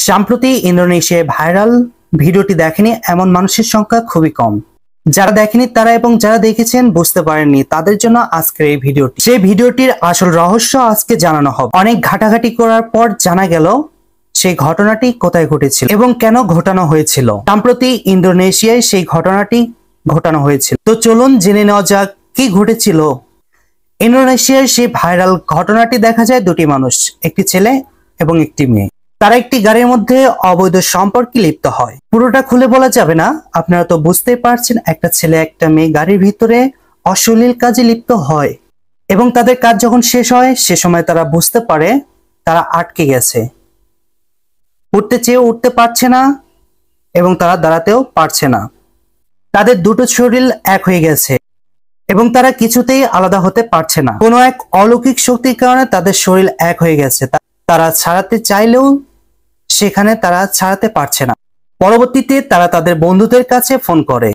সম্প্রতি ইন্দোনেশিয়ায় ভাইরাল ভিডিওটি দেখেনি এমন মানুষের সংখ্যা খুবই কম। যারা দেখেনি তারা এবং যারা দেখেছেন বুঝতে পারেননি তাদের জন্য আজকের এই ভিডিওটি। সেই ভিডিওটির আসল রহস্য আজকে জানানো হবে। অনেক ঘাটাঘাটি করার পর জানা গেল সেই ঘটনাটি কোথায় ঘটেছিল এবং কেন ঘটানো হয়েছিল। সম্প্রতি ইন্দোনেশিয়ায় সেই ঘটনাটি ঘটানো হয়েছিল। তো চলুন জেনে নেওয়া যাক কি ঘটেছিল। ইন্দোনেশিয়ার সেই ভাইরাল ঘটনাটি দেখা যায় দুটি মানুষ, একটি ছেলে এবং একটি মেয়ে। তারা একটি গাড়ির মধ্যে অবৈধ সম্পর্কে লিপ্ত হয়। পুরোটা খুলে বলা যাবে না, আপনারা তো বুঝতেই পারছেন। একটা ছেলে একটা মেয়ে গাড়ির ভিতরে অশ্লীল কাজে লিপ্ত হয় এবং তাদের কাজ যখন শেষ হয় সে সময় তারা বুঝতে পারে তারা আটকে গেছে, উঠতে চেয়েও উঠতে পারছে না এবং তারা দাঁড়াতেও পারছে না। তাদের দুটো শরীর এক হয়ে গেছে এবং তারা কিছুতেই আলাদা হতে পারছে না। কোনো এক অলৌকিক শক্তির কারণে তাদের শরীর এক হয়ে গেছে। তারা ছাড়াতে চাইলেও সেখানে তারা ছাড়াতে পারছে না। পরবর্তীতে তারা তাদের বন্ধুদের কাছে ফোন করে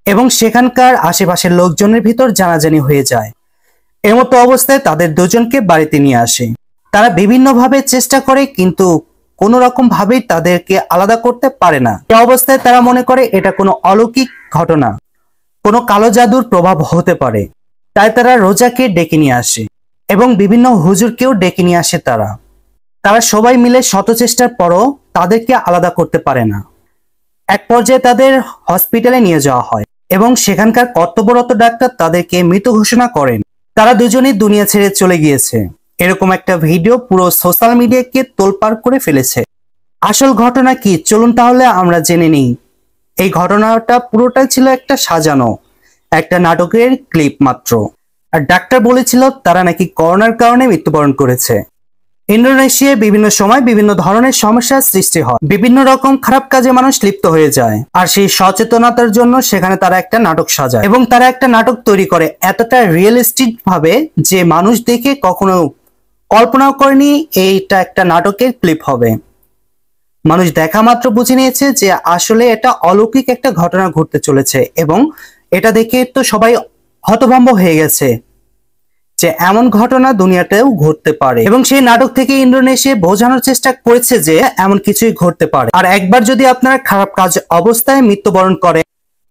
এবং সেখানকার আশেপাশের লোকজনের ভিতর জানাজানি হয়ে যায়। এর মতো অবস্থায় তাদের দুজনকে বাড়িতে নিয়ে আসে। তারা বিভিন্নভাবে চেষ্টা করে কিন্তু কোনো রকম ভাবেই তাদেরকে আলাদা করতে পারে না। এই অবস্থায় তারা মনে করে এটা কোনো অলৌকিক ঘটনা, কোনো কালো জাদুর প্রভাব হতে পারে। তাই তারা রোজাকে ডেকে নিয়ে আসে এবং বিভিন্ন হুজুরকেও ডেকে নিয়ে আসে। তারা সবাই মিলে শত চেষ্টার পরও তাদেরকে আলাদা করতে পারে না। এক পর্যায়ে তাদের হসপিটালে নিয়ে যাওয়া হয় এবং সেখানকার কর্তব্যরত ডাক্তার তাদেরকে মৃত ঘোষণা করেন। তারা দুজনেই দুনিয়া ছেড়ে চলে গিয়েছে। এরকম একটা ভিডিও পুরো সোশ্যাল মিডিয়াকে তোলপাড় করে ফেলেছে। আসল ঘটনা কি চলুন তাহলে আমরা জেনে নিই। এই ঘটনাটা পুরোটাই ছিল একটা সাজানো একটা নাটকের ক্লিপ মাত্র। আর ডাক্তার বলেছিল তারা নাকি করোনার কারণে মৃত্যুবরণ করেছে। ইন্দোনেশিয়ায় বিভিন্ন সময় বিভিন্ন ধরনের সমস্যার সৃষ্টি হয়, বিভিন্ন রকম খারাপ কাজে মানুষ লিপ্ত হয়ে যায়। আর সেই সচেতনতার জন্য সেখানে তারা একটা নাটক সাজায় এবং তারা একটা নাটক তৈরি করে এতটা রিয়েলিস্টিক ভাবে যে মানুষ দেখে কখনো কল্পনাও করেনি এইটা একটা নাটকের ক্লিপ হবে। মানুষ দেখা মাত্র বুঝে নিয়েছে যে আসলে এটা অলৌকিক একটা ঘটনা ঘটতে চলেছে এবং এটা দেখে তো সবাই হতভম্ব হয়ে গেছে যে এমন ঘটনা দুনিয়াতেও ঘটতে পারে। এবং সেই নাটক থেকে ইন্দোনেশিয়া বোঝানোর চেষ্টা করেছে যে এমন কিছুই ঘটতে পারে। আর একবার যদি আপনারা খারাপ কাজ অবস্থায় মৃত্যুবরণ করেন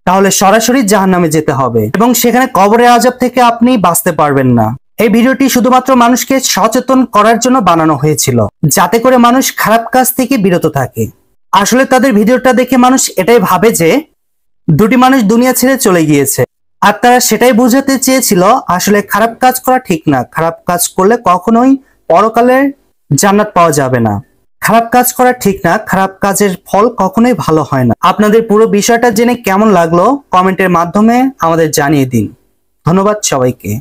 তাহলে সরাসরি জাহান্নামে যেতে হবে এবং সেখানে কবরের আযাব থেকে আপনি বাঁচতে পারবেন না। এই ভিডিওটি শুধুমাত্র মানুষকে সচেতন করার জন্য বানানো হয়েছিল, যাতে করে মানুষ খারাপ কাজ থেকে বিরত থাকে। আসলে তাদের ভিডিওটা দেখে মানুষ এটাই ভাবে যে দুটি মানুষ দুনিয়া ছেড়ে চলে গিয়েছে, আর তারা সেটাই বোঝাতে চেয়েছিল আসলে খারাপ কাজ করা ঠিক না। খারাপ কাজ করলে কখনোই পরকালের জান্নাত পাওয়া যাবে না। খারাপ কাজ করা ঠিক না, খারাপ কাজের ফল কখনোই ভালো হয় না। আপনাদের পুরো বিষয়টা জেনে কেমন লাগলো কমেন্টের মাধ্যমে আমাদের জানিয়ে দিন। ধন্যবাদ সবাইকে।